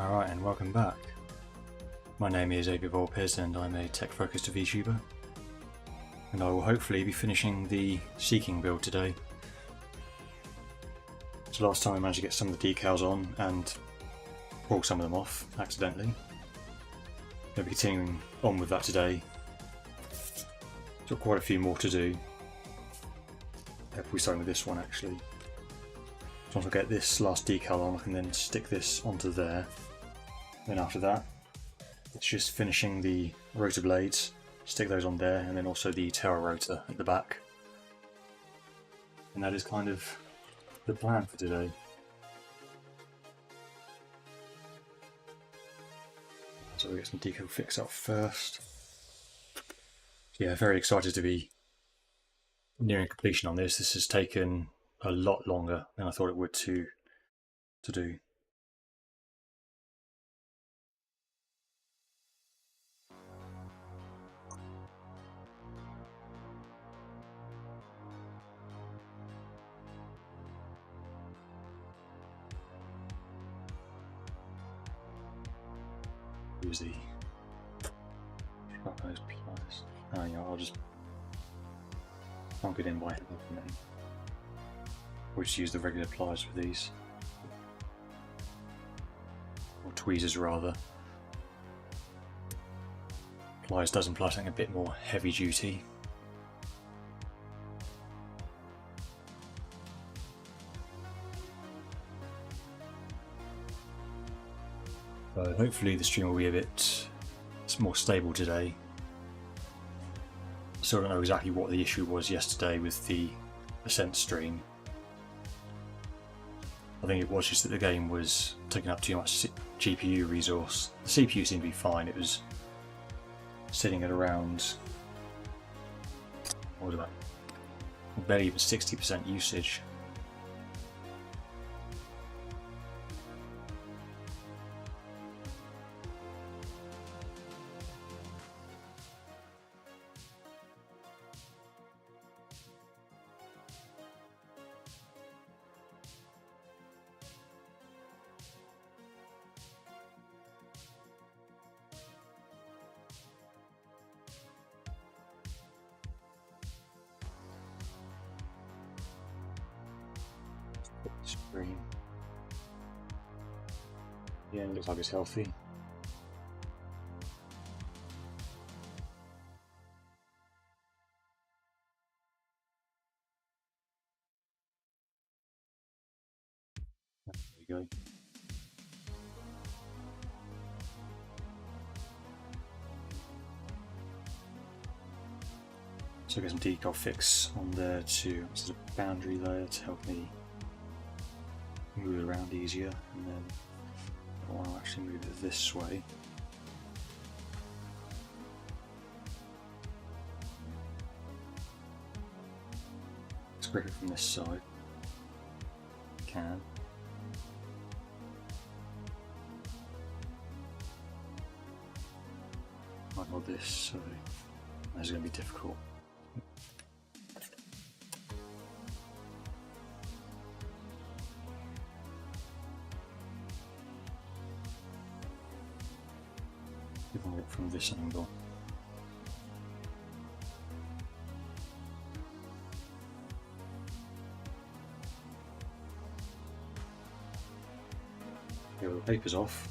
Alright, and welcome back. My name is Avia Vulpes and I'm a tech-focused vtuber. And I will hopefully be finishing the Sea King build today. So last time I managed to get some of the decals on and pull some of them off accidentally. I'll be continuing on with that today. Got quite a few more to do. Hopefully starting with this one actually. So once I get this last decal on, I can then stick this onto there. Then after that, it's just finishing the rotor blades, stick those on there, and then also the tail rotor at the back. And that is kind of the plan for today. So we'll get some decal fix up first. Yeah, very excited to be nearing completion on this. This has taken a lot longer than I thought it would to do. Use the those pliers. Oh yeah, I'll get in by hand and then we'll just use the regular pliers for these. Or tweezers rather. Pliers does imply something a bit more heavy duty. Hopefully the stream will be a bit more stable today. So I don't know exactly what the issue was yesterday with the Ascent stream. I think it was just that the game was taking up too much GPU resource. The CPU seemed to be fine, it was sitting at around, what was that? Barely even 60% usage. Screen. Yeah, it looks like it's healthy. There we go. So I get some decal fix on there too. There's a boundary there to help me move it around easier, and then I want to actually move it this way. Let's grip it from this side. Can. Might hold this, so that's going to be difficult. From this angle. Okay, well, the paper's off.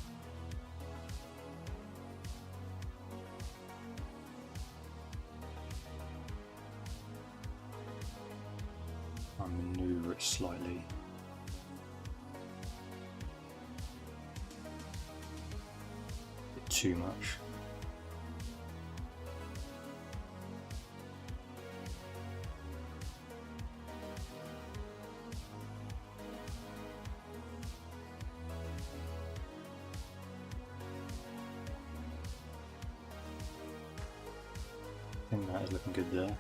I'll manoeuvre it slightly. A bit too much. I think that is looking good there.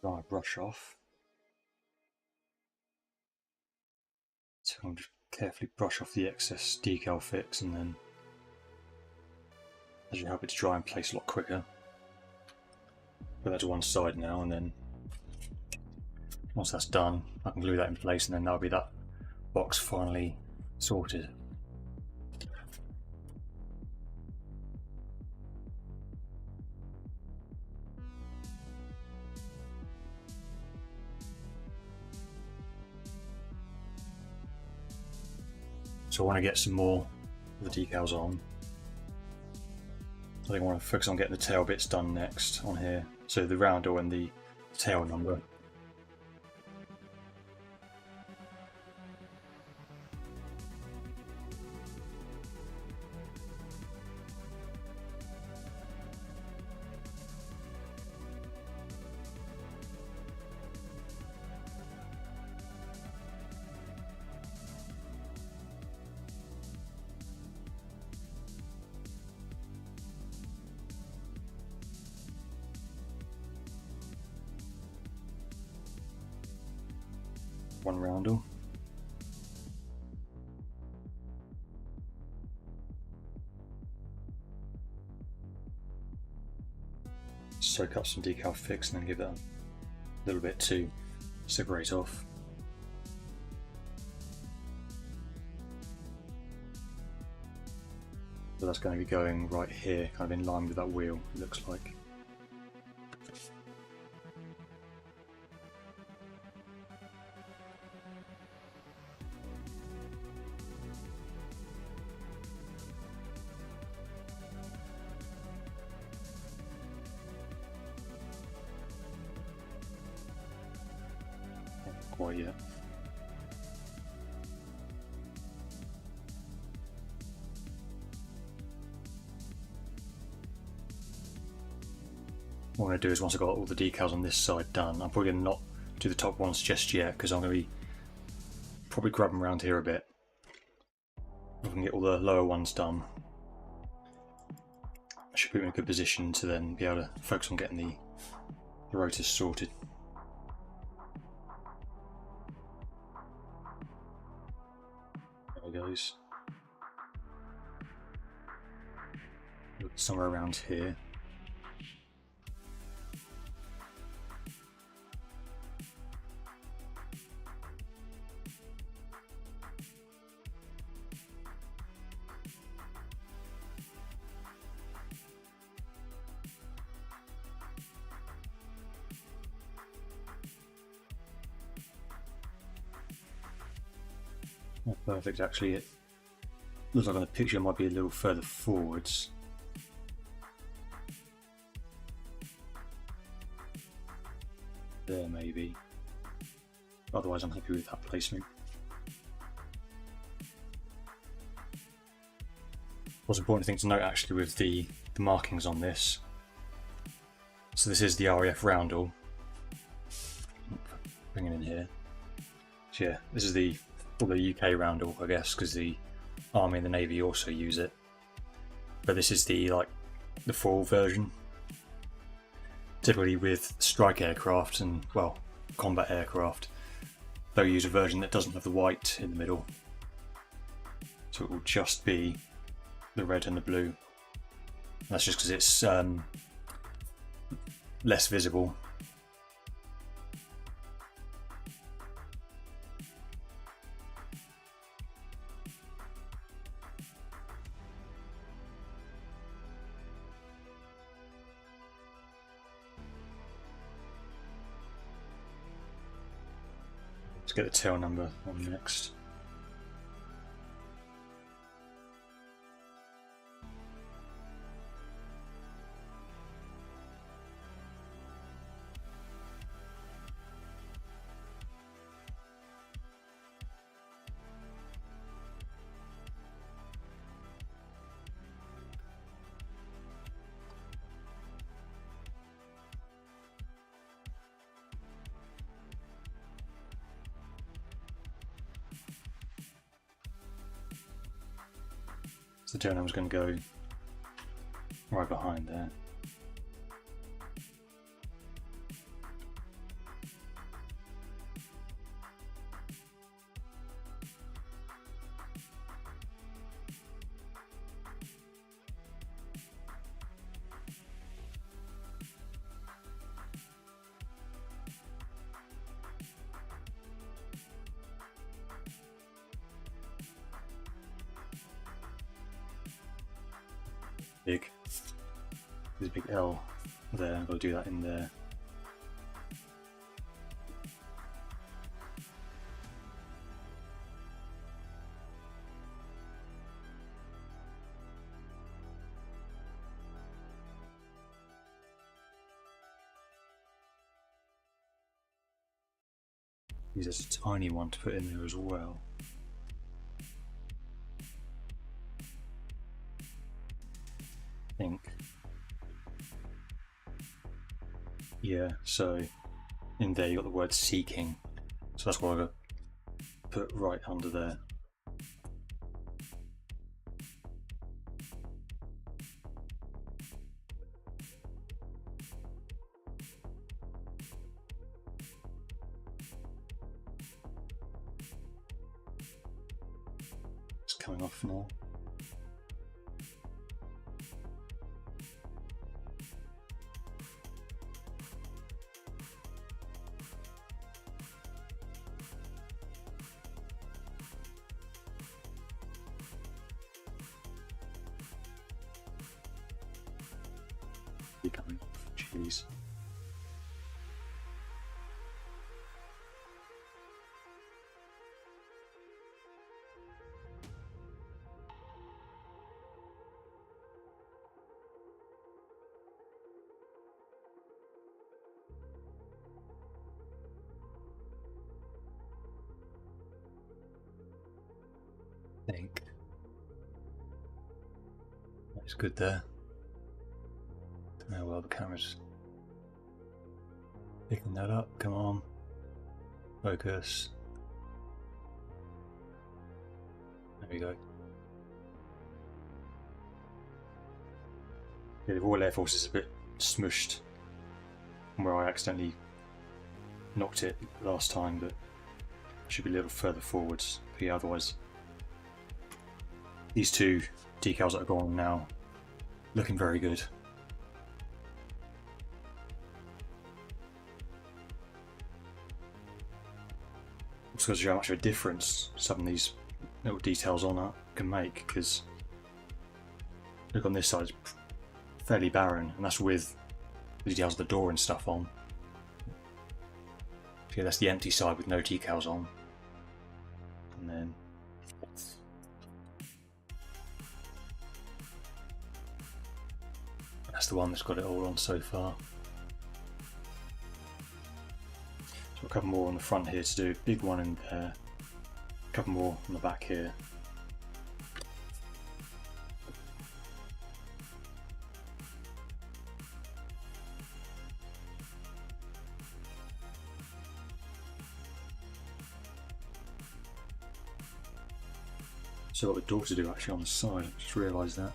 Dry brush off. So I'll just carefully brush off the excess decal fix, and then that should help it to dry in place a lot quicker. Put that to one side now, and then Once that's done, I can glue that in place, and then that'll be that box finally sorted. So I want to get some more of the decals on. I think I want to focus on getting the tail bits done next on here. So the roundel and the tail number. One roundel. Soak up some decal fix and then give that a little bit to separate off. So that's going to be going right here, kind of in line with that wheel, it looks like. Quite yet. What I'm going to do is, once I've got all the decals on this side done, I'm probably going to not do the top ones just yet, because I'm going to be probably grab them around here a bit. If I can get all the lower ones done, I should put them in a good position to then be able to focus on getting the rotors sorted. Goes somewhere around here. Not perfect, actually. It looks like on the picture it might be a little further forwards. There, maybe. Otherwise, I'm happy with that placement. What's an important thing to note, actually, with the markings on this. So this is the RAF roundel. Bring it in here. So yeah, this is the UK roundel, I guess, because the Army and the Navy also use it. But this is the full version. Typically with strike aircraft and, well, combat aircraft, they'll use a version that doesn't have the white in the middle. So it will just be the red and the blue. That's just because it's less visible. Let's get the tail number on next. So the tail number is going to go right behind there. big. There's a big L there. I've got to do that in there. There's a tiny one to put in there as well. I think. Yeah, so in there you got the word Sea King. So that's what I've got to put right under there. Coming off now. Coming off, jeez. I think that's good there. Don't know how well the camera's picking that up. Come on, focus. There we go. Yeah, the Royal Air Force is a bit smushed from where I accidentally knocked it last time, but should be a little further forwards. But yeah, otherwise, these two decals that are going on now, looking very good. It's going to show how much of a difference some of these little details on that can make, because look on this side, it's fairly barren, and that's with the details of the door and stuff on. So yeah, that's the empty side with no decals on. And then that's the one that's got it all on so far. So a couple more on the front here to do, big one in there, a couple more on the back here. So I've got the door to do actually on the side, I just realised that.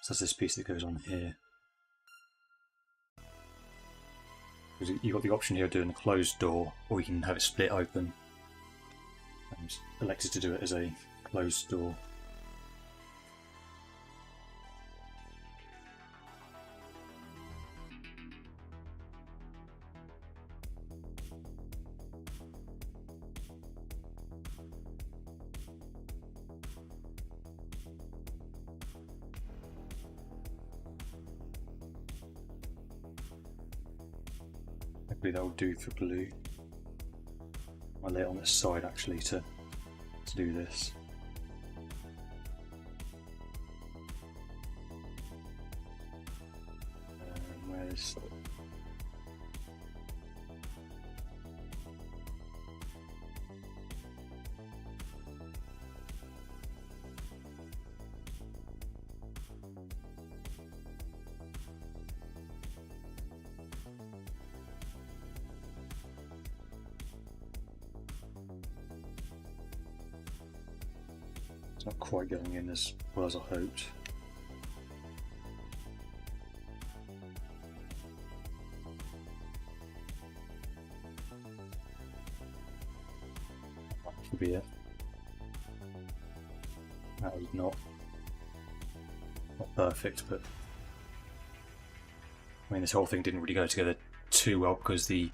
So that's this piece that goes on here. Because you've got the option here of doing a closed door, or you can have it split open. I'm elected to do it as a closed door. Hopefully that will do for blue. I lay it on this side actually to do this. Where's it's not quite going in as well as I hoped. That should be it. That was not Not perfect, but I mean, this whole thing didn't really go together too well because the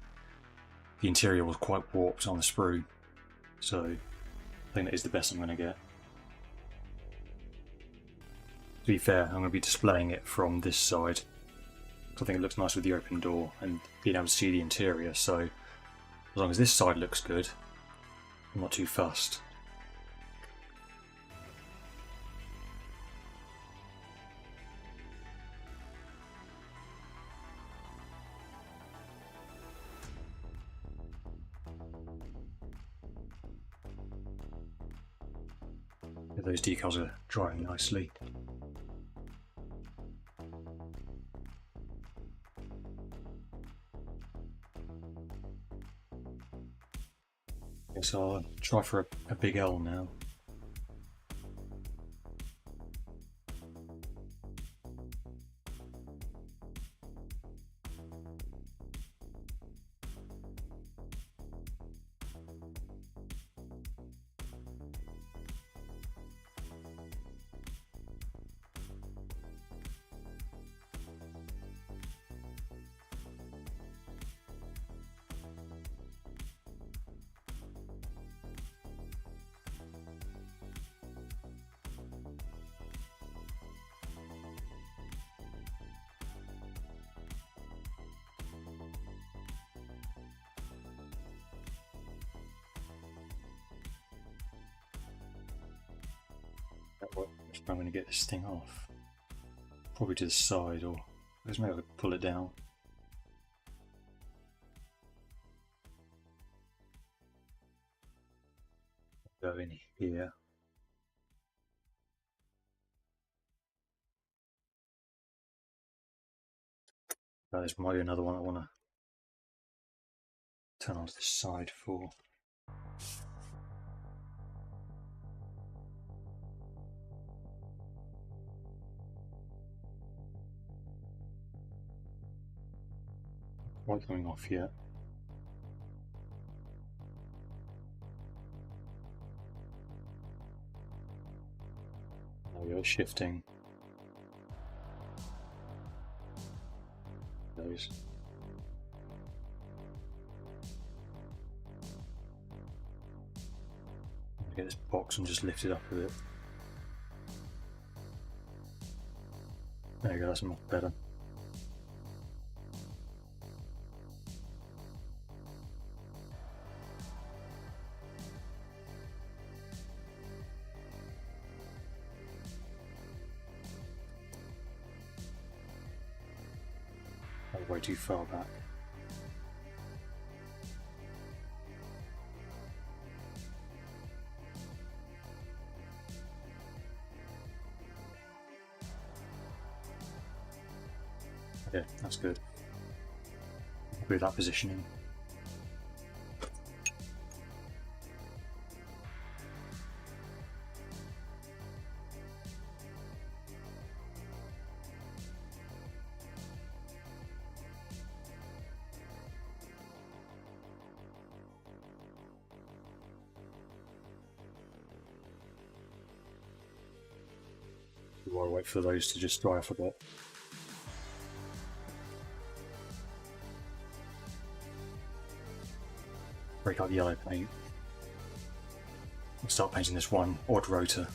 interior was quite warped on the sprue. So I think that is the best I'm going to get. To be fair, I'm going to be displaying it from this side. I think it looks nice with the open door and being able to see the interior, so as long as this side looks good, I'm not too fussed. Those decals are drying nicely. So I'll try for a big L now. If I'm going to get this thing off, probably to the side, or I guess maybe I could pull it down. Go in here. This might be another one I want to turn onto the side for. Quite coming off yet. There we go, shifting. Those. Get this box and just lift it up a bit. There you go, that's much better. Way too far back. Okay, that's good. With that positioning. While I wait for those to just dry off a bit. Break out the yellow paint. I'll start painting this one odd rotor.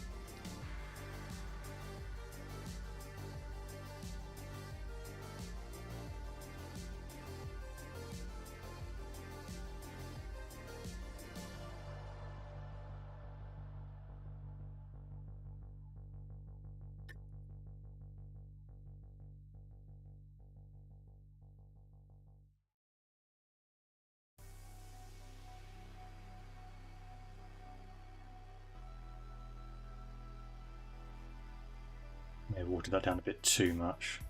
May have watered that down a bit too much.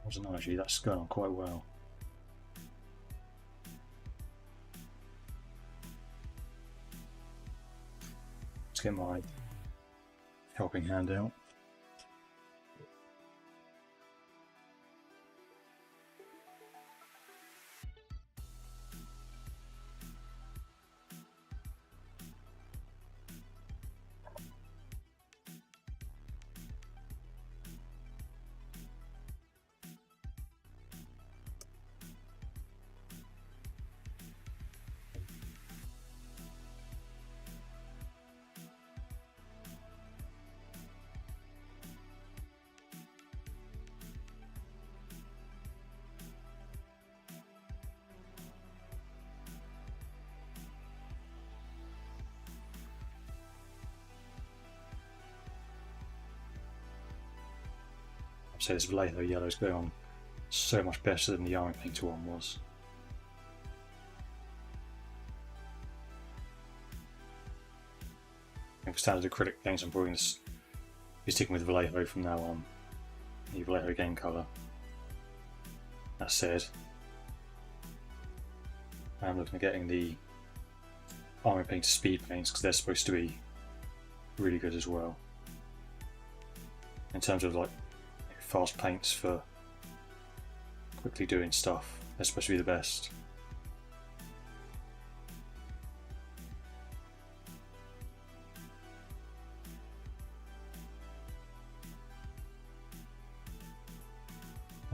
Wasn't actually, that's going on quite well. Let's get my helping hand out. So this Vallejo yellow is going on so much better than the army painter one was. And for standard acrylic paints, I'm probably going to be sticking with Vallejo from now on. The Vallejo game colour. That said, I'm looking at getting the army painter speed paints because they're supposed to be really good as well. In terms of like fast paints for quickly doing stuff, they're supposed to be the best.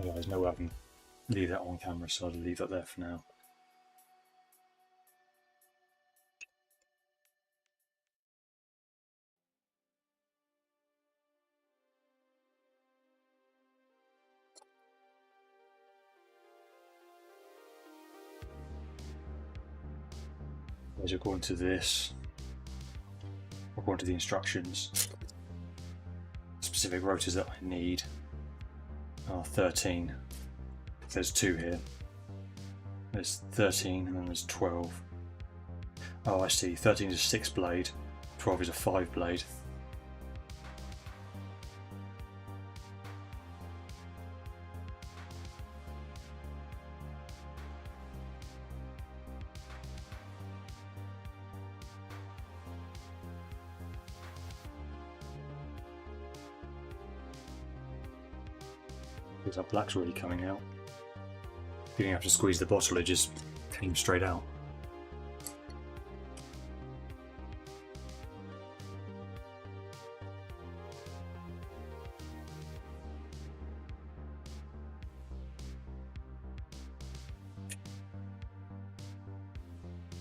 There's no way I can leave that on camera, so I'll leave that there for now. As according to this, according to the instructions, specific rotors that I need are 13. There's 2 here. There's 13 and then there's 12. Oh, I see. 13 is a 6 blade, 12 is a 5 blade. Because that black's really coming out. You don't have to squeeze the bottle, it just came straight out.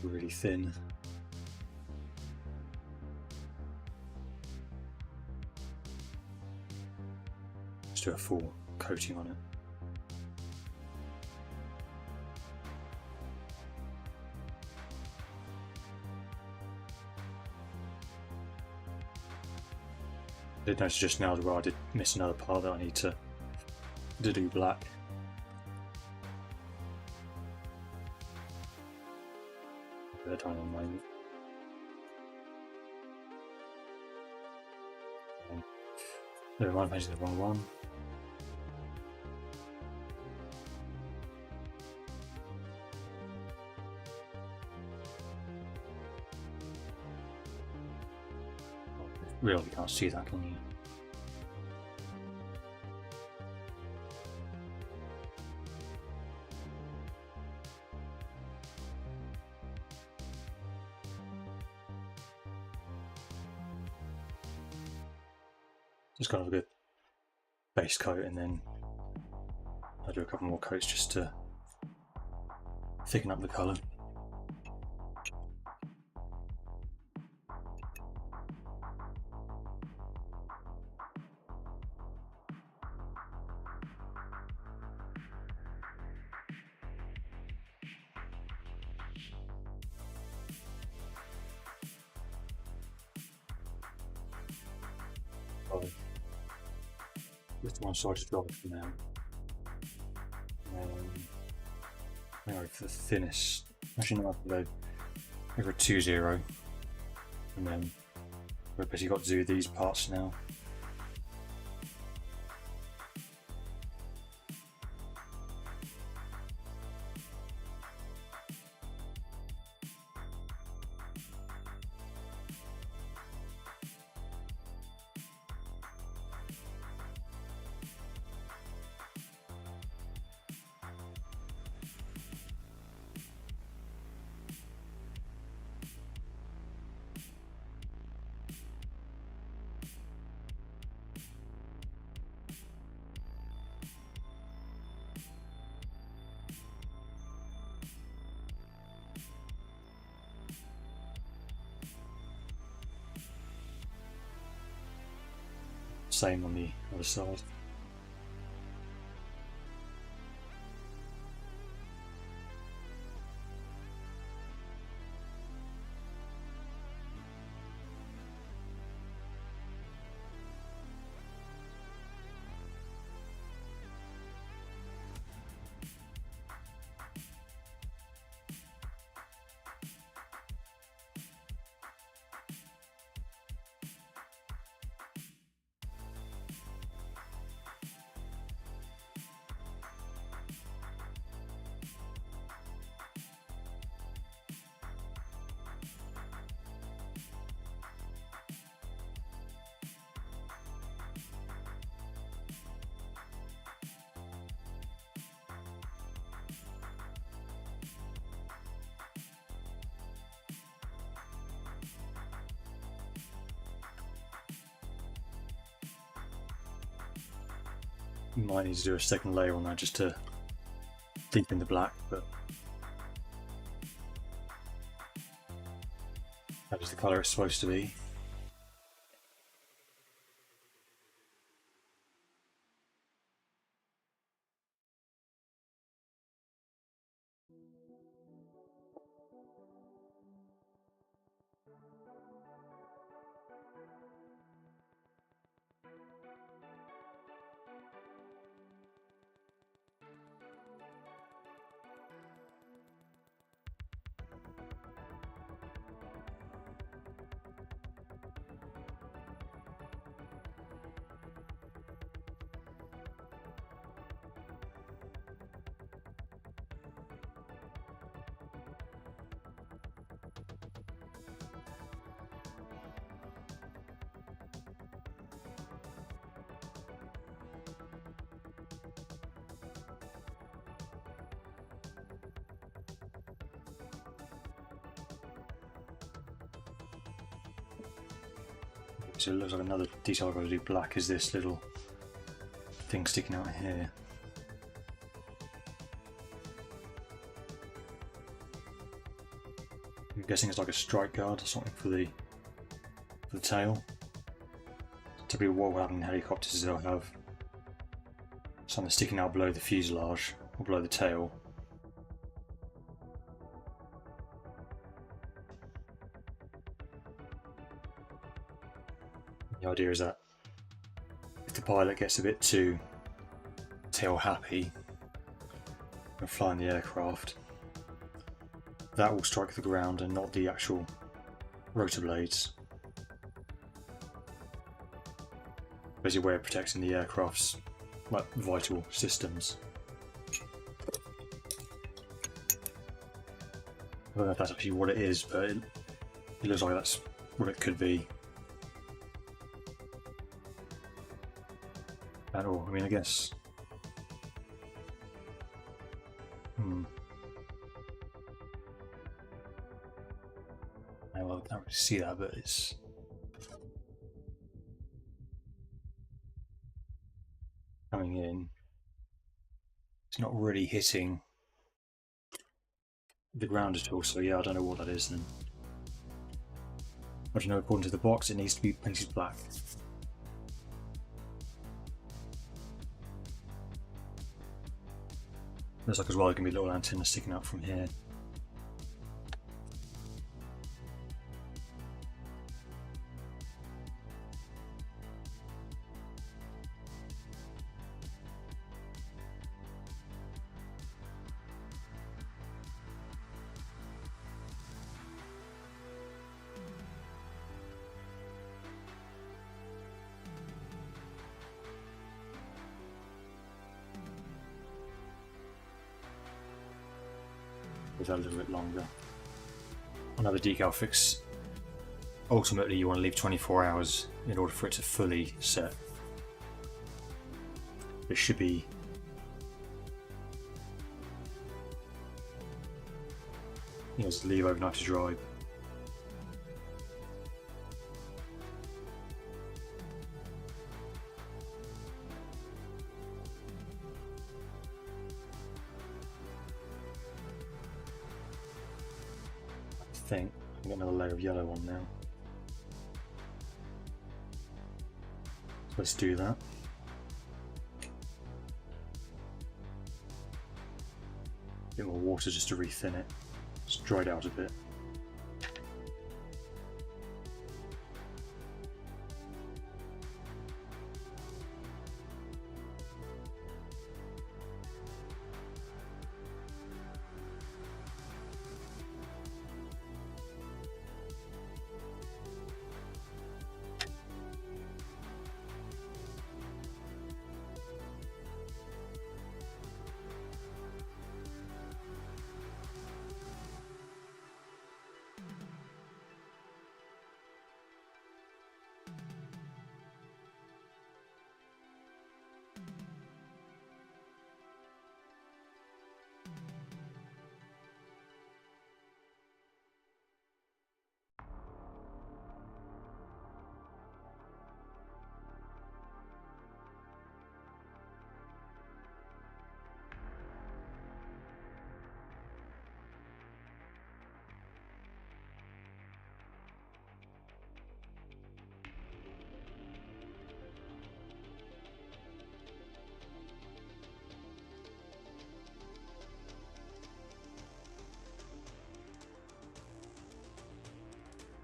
Really thin. Just do a full coating on it. I did notice just now where I did miss another part that I need to do black. Put that down on my never mind, I painted the wrong one. Really can't see that, can you? Just kind of a good base coat, and then I'll do a couple more coats just to thicken up the colour. Just one side to drop it for now. Anyway, for the thinnest, actually no, I'll go over a 2-0, and then we've basically got to do these parts now. Same on the other side. Might need to do a second layer on that just to deepen the black, but that is the colour it's supposed to be. So it looks like another detail I've got to do black is this little thing sticking out here. I'm guessing it's like a strike guard or something for the tail. Typically what will happen in helicopters is they'll have something sticking out below the fuselage or below the tail. The idea is that if the pilot gets a bit too tail happy when flying the aircraft, that will strike the ground and not the actual rotor blades. Basically a way of protecting the aircraft's vital systems. I don't know if that's actually what it is, but it looks like that's what it could be. At all. I mean, I guess. Well, I can't really see that, but it's. Coming in. It's not really hitting the ground at all, so yeah, I don't know what that is then. But you know, according to the box, it needs to be painted black. Looks like as well there can be a little antenna sticking out from here. With that a little bit longer. Another decal fix. Ultimately, you want to leave 24 hours in order for it to fully set. It should be just leave overnight to dry. I think I can get another layer of yellow on now. So let's do that. A bit more water just to rethin it. It's dried out a bit.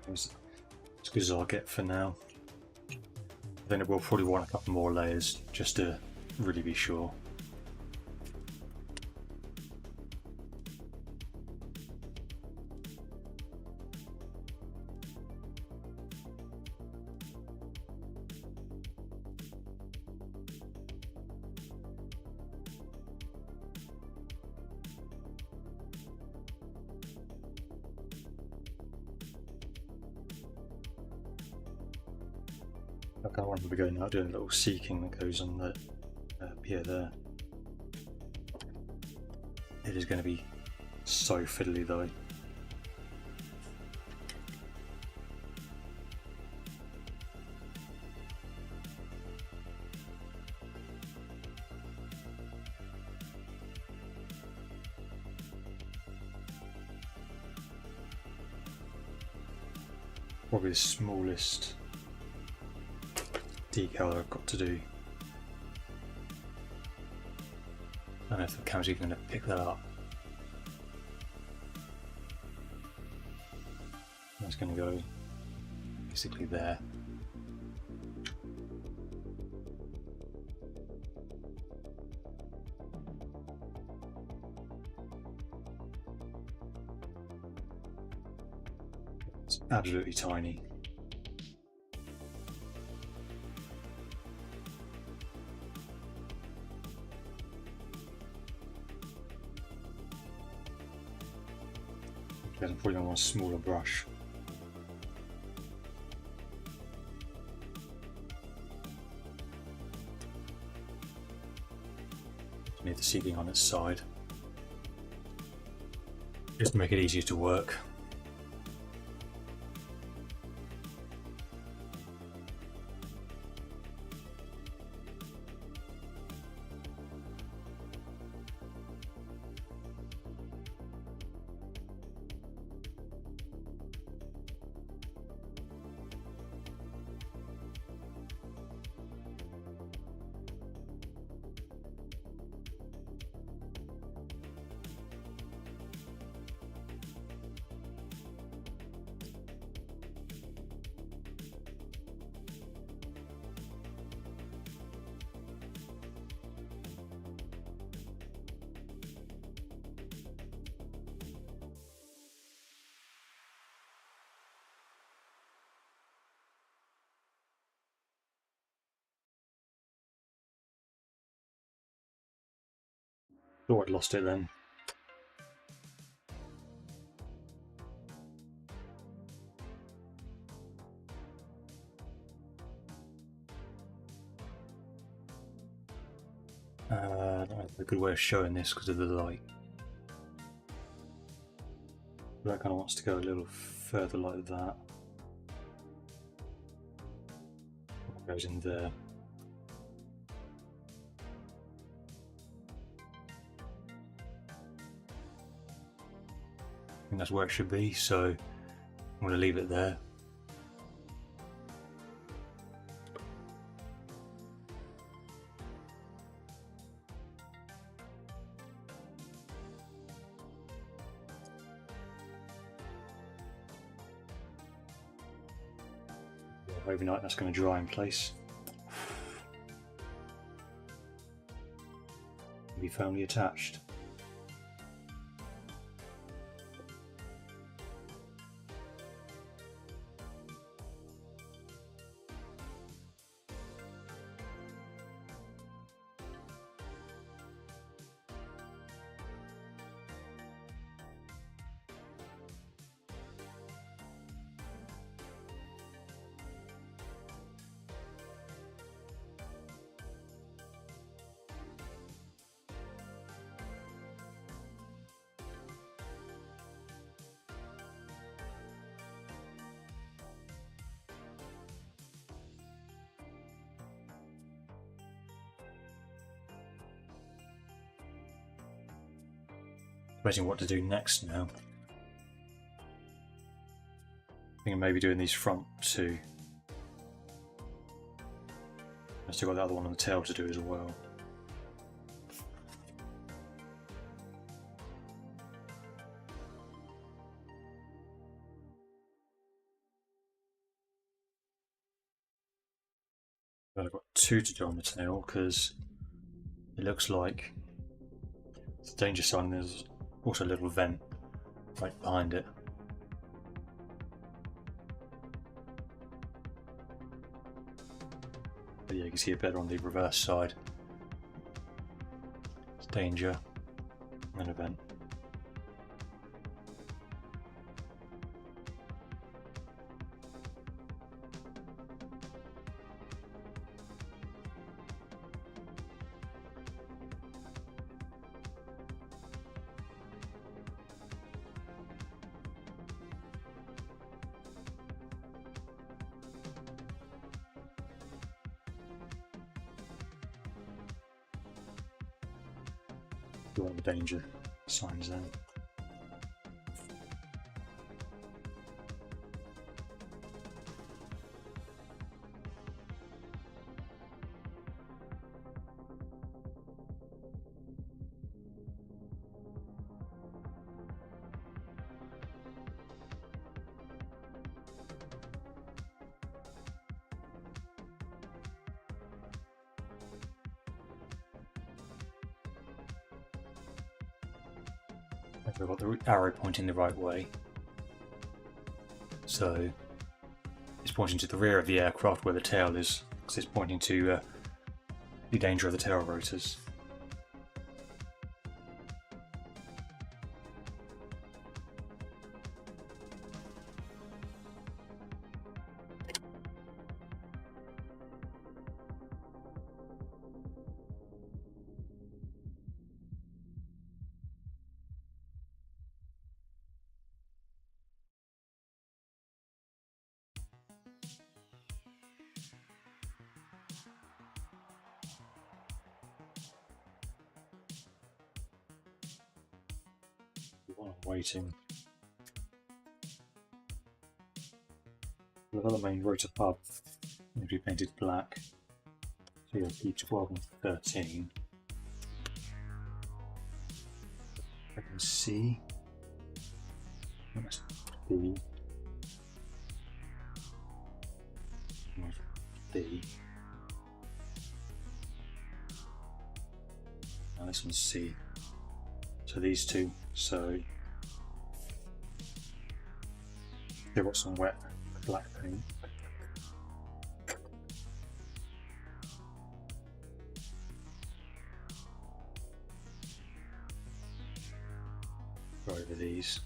As good as I'll get for now. Then it will probably want a couple more layers just to really be sure. I kind of want to be going out doing a little Sea King that goes on the pier there. It is going to be so fiddly though. Probably the smallest decal I've got to do. I don't know if the camera's even going to pick that up. That's going to go basically there. It's absolutely tiny. I'm probably going to want a smaller brush. Need the Sea King on its side, just to make it easier to work. Thought I'd lost it then. I don't have a good way of showing this because of the light. That kind of wants to go a little further like that. Goes in there. I think that's where it should be, so I'm going to leave it there. Overnight, that's going to dry in place. Be firmly attached. Waiting what to do next now. I think I may be doing these front two. I've still got the other one on the tail to do as well. But I've got two to do on the tail because it looks like it's a danger sign. There's also a little vent right behind it. But yeah, you can see it better on the reverse side. It's danger and a vent. You want the danger signs then. I've got the arrow pointing the right way, so it's pointing to the rear of the aircraft where the tail is, because it's pointing to the danger of the tail rotors. While I'm waiting, the other main rotor pub will be painted black. So you have P12 and 13. I can see. That's B. B. Now this one's C. So these two. So they've got some wet black paint. Go over these.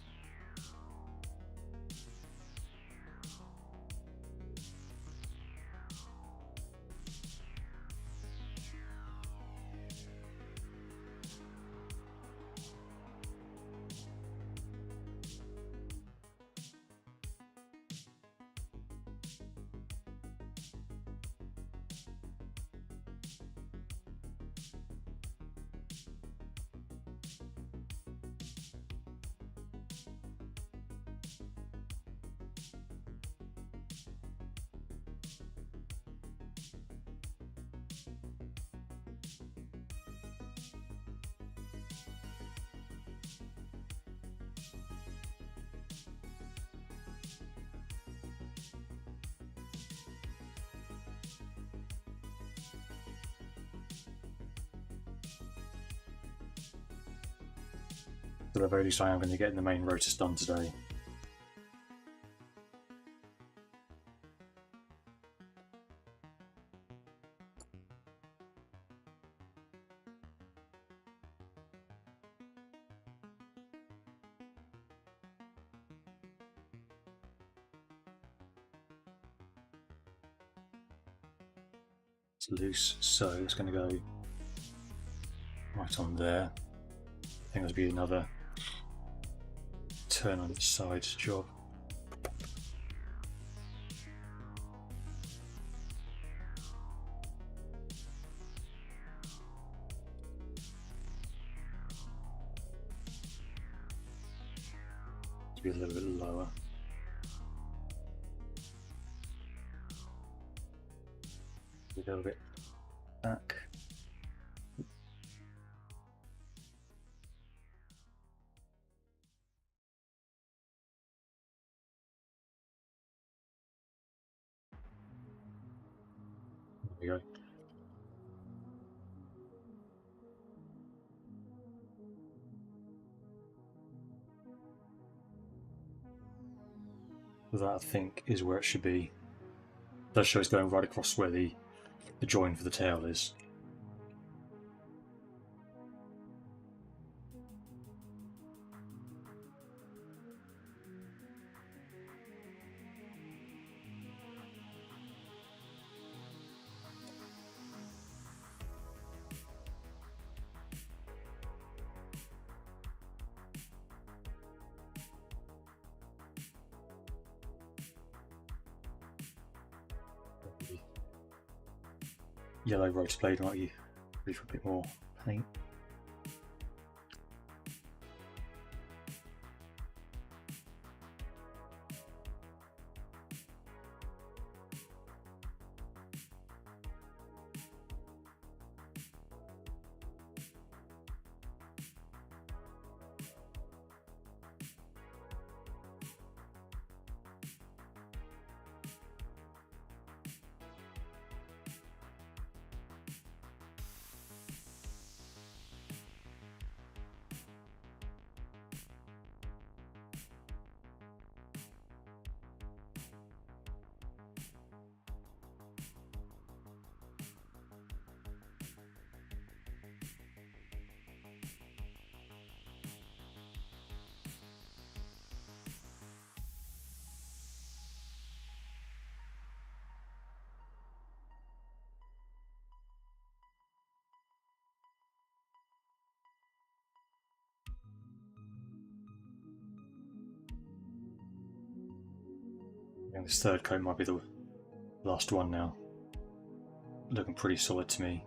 So the very least I am going to get the main rotors done today. It's loose, so it's going to go right on there. I think there'll be another turn on its side job. To be a little bit lower. A little bit back. we go. That, I think, is where it should be. It does show it's going right across where the join for the tail is. Yellow rotor blade, might you ready for a bit more paint? And this third coat might be the last one now. Looking pretty solid to me.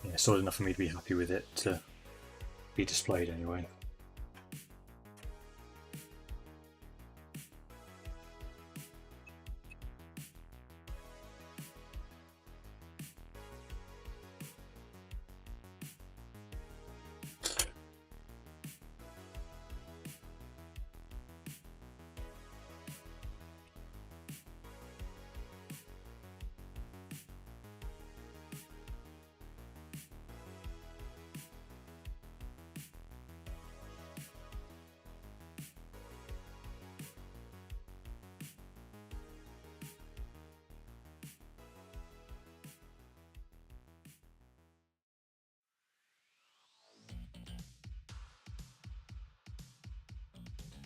Yeah, solid enough for me to be happy with it to be displayed anyway.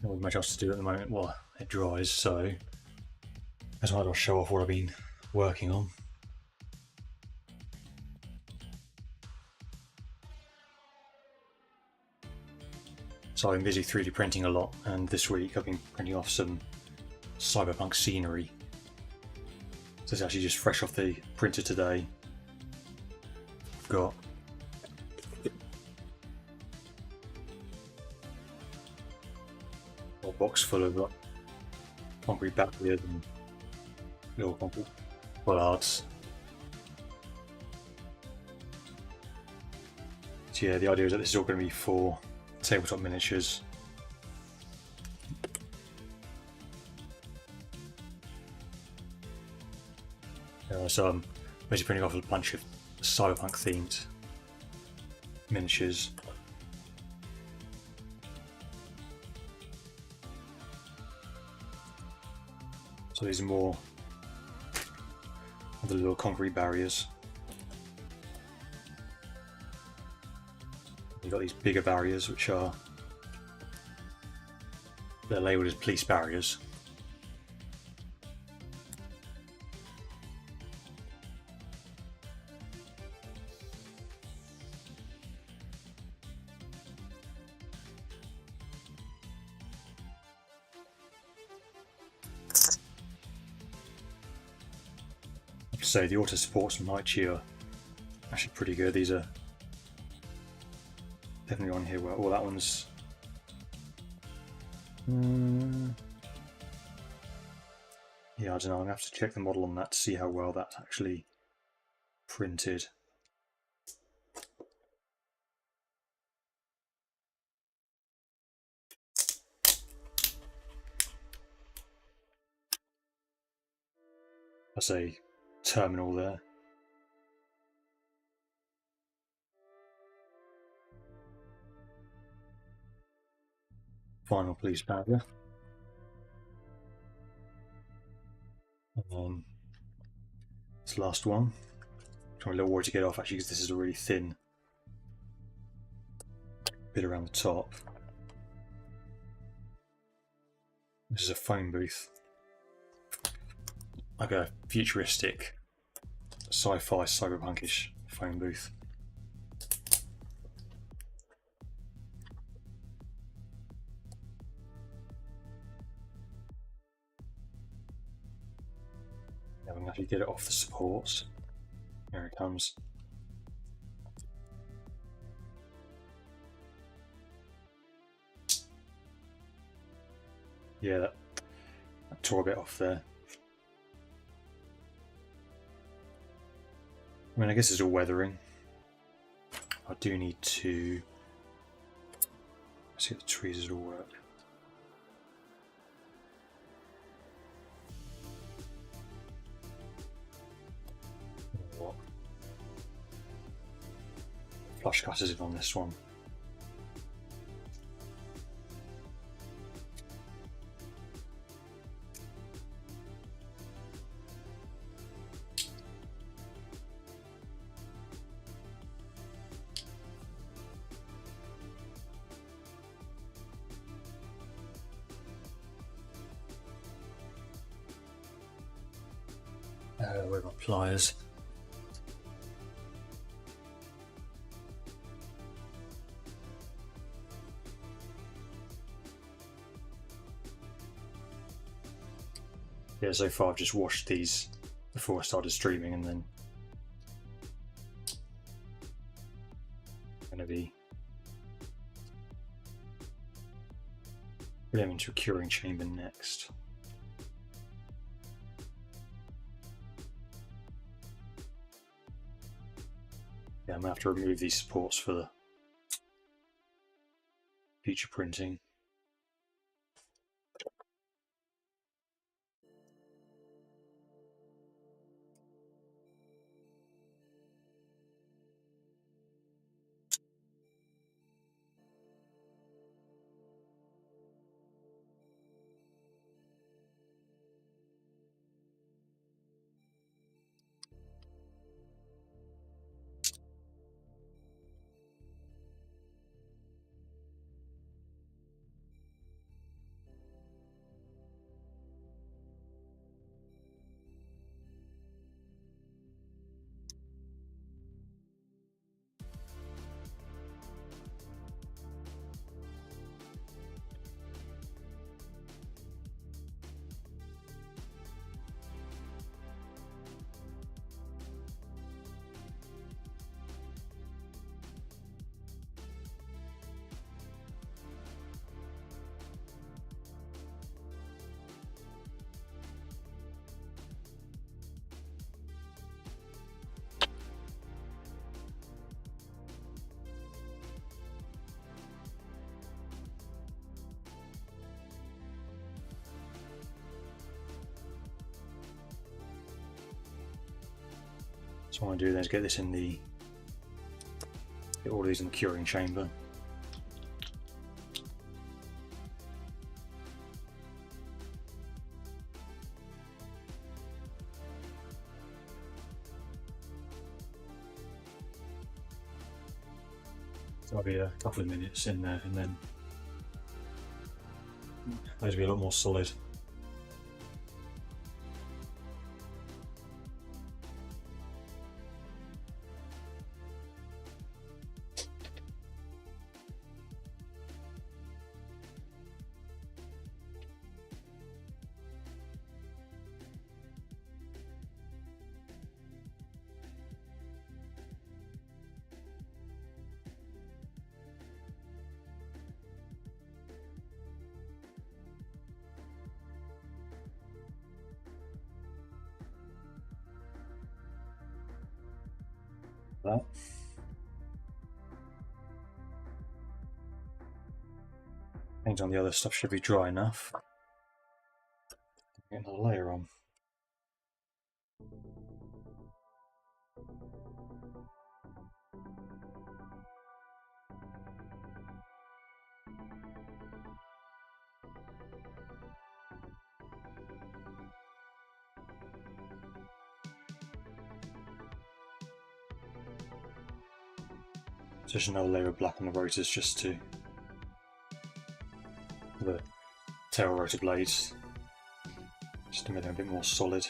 Not much else to do at the moment while it dries, so as well, I'll show off what I've been working on. So I've been busy 3D printing a lot, and this week I've been printing off some cyberpunk scenery. So it's actually just fresh off the printer today. I've got a box full of concrete barriers and little concrete bollards. So yeah, the idea is that this is all going to be for tabletop miniatures. So I'm basically printing off a bunch of cyberpunk themed miniatures. So these are more of the little concrete barriers. You've got these bigger barriers, which are, they're labelled as police barriers. So the auto supports from Nike are actually pretty good. These are definitely on here. Well, that one's yeah, I don't know. I'm gonna have to check the model on that to see how well that's actually printed. as a terminal there. Final police barrier. And then this last one. I'm a little worried to get off actually because this is a really thin bit around the top. This is a phone booth. Like a futuristic, sci-fi, cyberpunkish phone booth. Now we can actually get it off the supports. Here it comes. Yeah, that tore a bit off there. I mean, I guess it's all weathering. I do need to see if the trees will work. What? Flush cutters in on this one. Where are my pliers? Yeah, so far I've just washed these before I started streaming, and then I'm going to be putting them into a curing chamber next. Yeah, I'm going to have to remove these supports for the future printing. So what I want to do then is get this in the, get all of these in the curing chamber. So I'll be a couple of minutes in there, and then those will be a lot more solid. That. Paint on the other stuff should be dry enough. Get another layer on. Just another layer of black on the rotors just to the tail rotor blades, just to make them a bit more solid.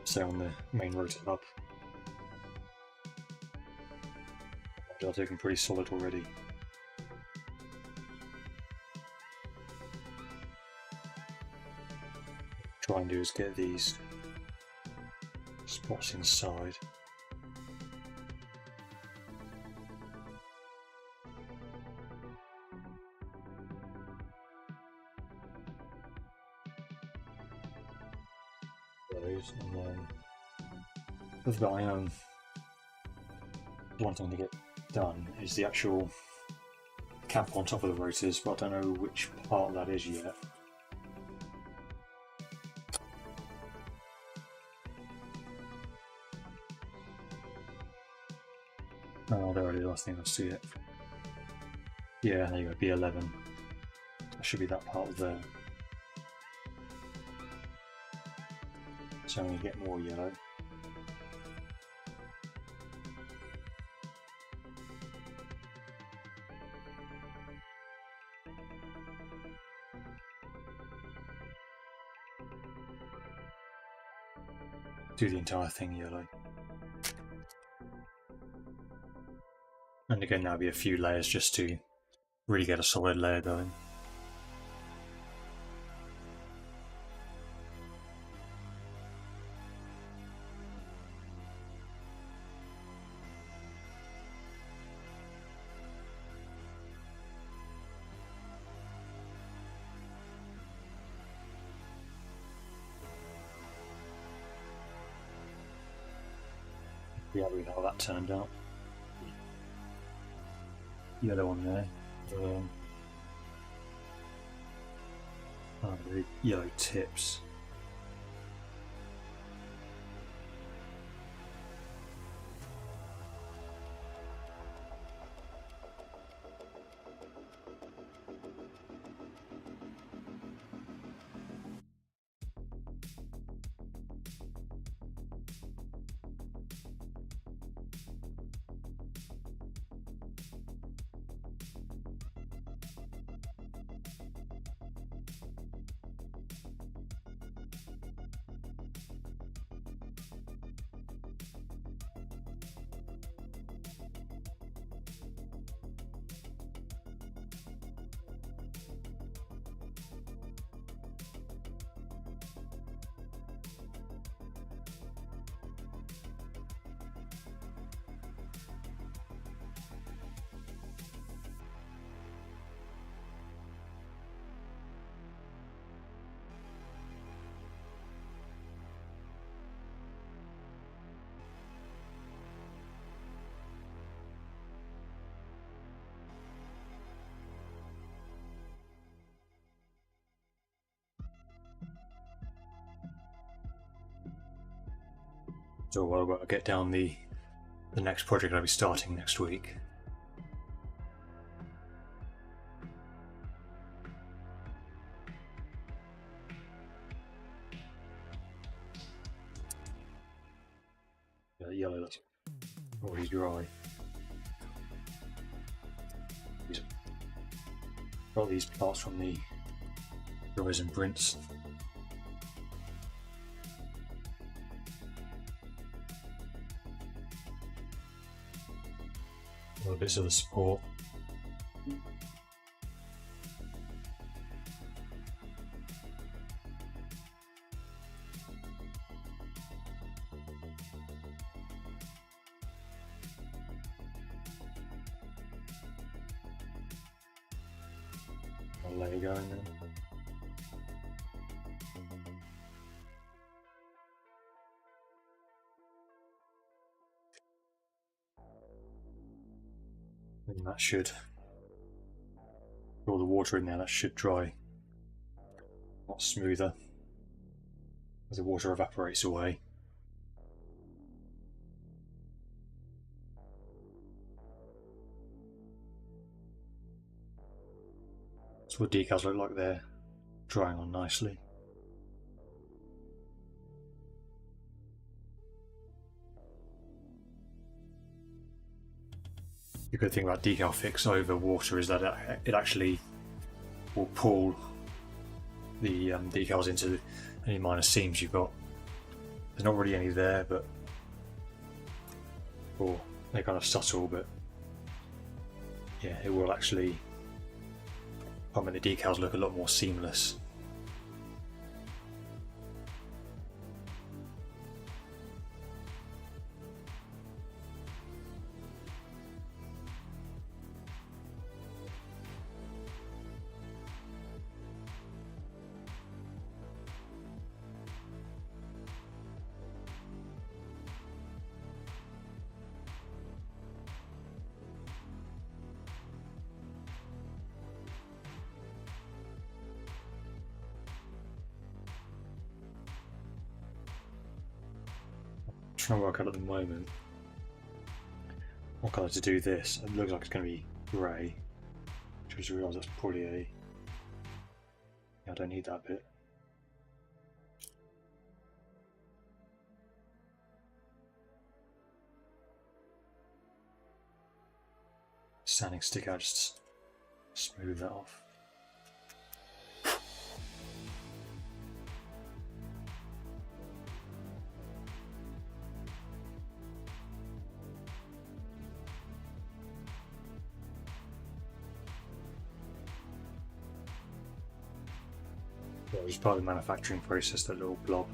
So on the main rotor hub, they're looking pretty solid already. Try and do is get these spots inside. Those, and then the thing I am wanting to get done is the actual cap on top of the rotors, but I don't know which part that is yet. Oh, there it is, I think I see it. Yeah, there you go, B11. That should be that part there. So I'm going to get more yellow. Do the entire thing yellow. And again, there'll be a few layers just to really get a solid layer going. Yeah, we know how that turned out. Yellow on there. The yellow tips. So I've got to get down the next project I'll be starting next week. Yeah, the yellow looks already dry. Got these parts from the resin prints. Little bits of the support. I'll let it go in there. And that should, all the water in there, that should dry a lot smoother as the water evaporates away. So what decals look like they're drying on nicely. The good thing about decal fix over water is that it actually will pull the decals into any minor seams you've got. There's not really any there, but or they're kind of subtle, but yeah, it will actually make the decals look a lot more seamless. Trying to work out at the moment what colour to do this. It looks like it's going to be grey. I just realised that's probably a... Yeah, I don't need that bit. Sanding stick out, just smooth that off. Yeah, it was part of the manufacturing process, that little blob.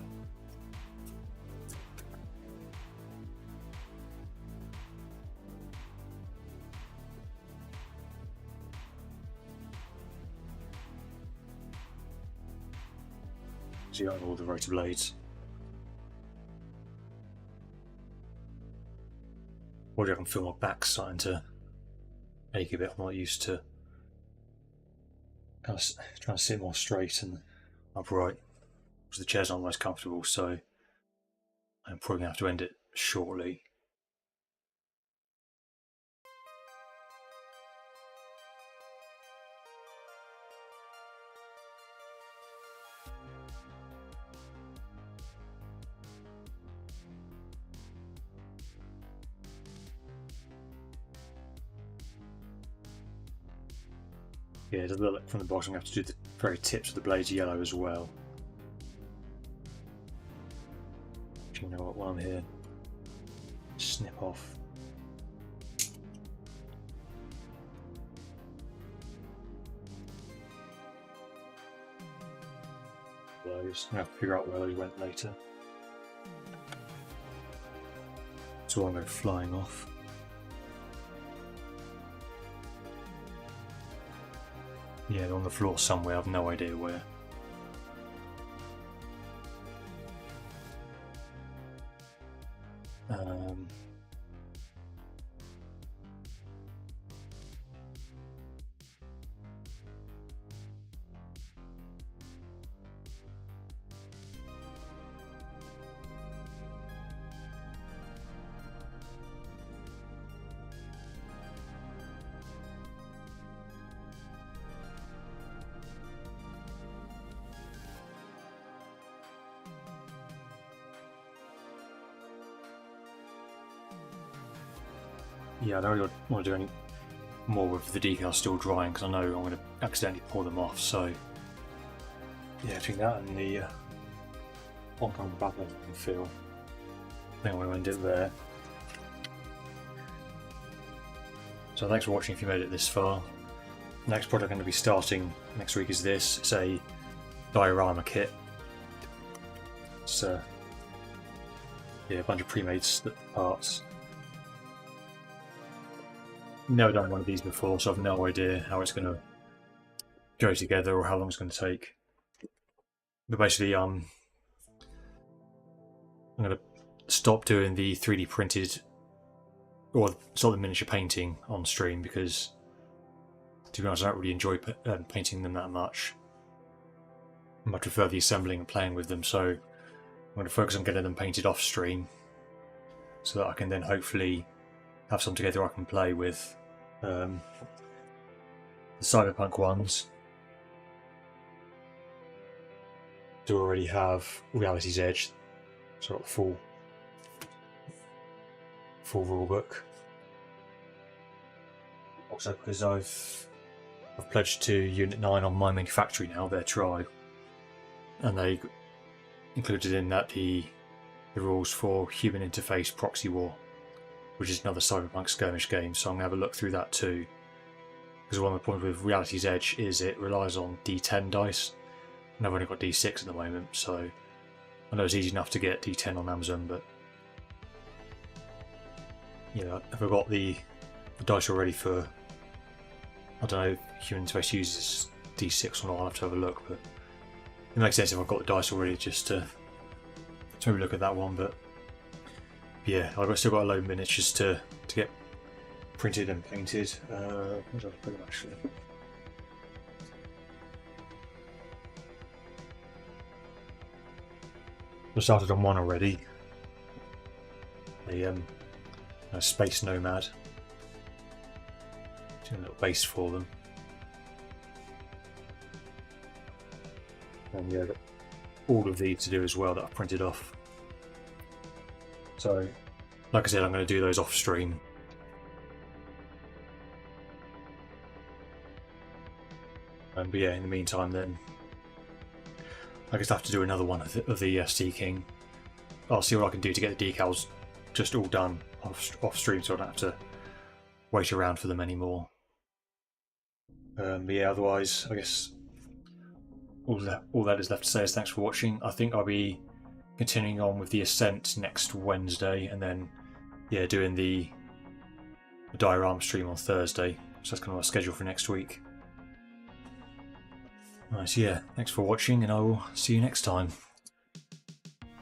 So you got all the rotor blades. Already I can feel my back starting to ache a bit. I'm not used to kind of trying to sit more straight and upright, because the chair's not the most comfortable, so I'm probably going to have to end it shortly. Yeah, it does look like from the bottom we have to do the very tips of the blades yellow as well. You know what, while I'm here, snip off. Those. I'm going to have to figure out where those went later. So I'm going flying off. Yeah, they're on the floor somewhere, I've no idea where. Yeah, I don't really want to do any more with the decals still drying, because I know I'm going to accidentally pour them off, so yeah, between that and the oncoming background feel, I think I'm going to end it there. So thanks for watching if you made it this far. Next project I'm going to be starting next week is this. It's a diorama kit. It's yeah, a bunch of pre-made parts. Never done one of these before, so I've no idea how it's going to go together or how long it's going to take. But basically, I'm going to stop doing the 3D printed or stop the miniature painting on stream, because to be honest, I don't really enjoy painting them that much. I much prefer the assembling and playing with them, so I'm going to focus on getting them painted off stream, so that I can then hopefully have some together I can play with. The cyberpunk ones do already have Reality's Edge, sort of full rulebook. Also because I've pledged to Unit 9 on My Manufactory now, their tribe, and they included in that the rules for Human Interface Proxy War, which is another cyberpunk skirmish game, so I'm going to have a look through that too. Because one of the points with Reality's Edge is it relies on D10 dice, and I've only got D6 at the moment, so I know it's easy enough to get D10 on Amazon, but yeah, if I've got the dice already for, I don't know if Human Interface uses D6 or not, I'll have to have a look, but it makes sense if I've got the dice already just to maybe look at that one. But yeah, I've still got a load of miniatures to get printed and painted. Where did I put them actually? I started on one already. A Space Nomad. Doing a little base for them. And yeah, all of these to do as well that I've printed off. So, like I said, I'm going to do those off stream. But yeah, in the meantime, then I guess I have to do another one of the Sea King. I'll see what I can do to get the decals just all done off stream, so I don't have to wait around for them anymore. But yeah, otherwise, I guess all that is left to say is thanks for watching. I think I'll be continuing on with the Ascent next Wednesday, and then yeah, doing the diorama stream on Thursday. So that's kind of my schedule for next week. Right, so yeah, thanks for watching, and I will see you next time.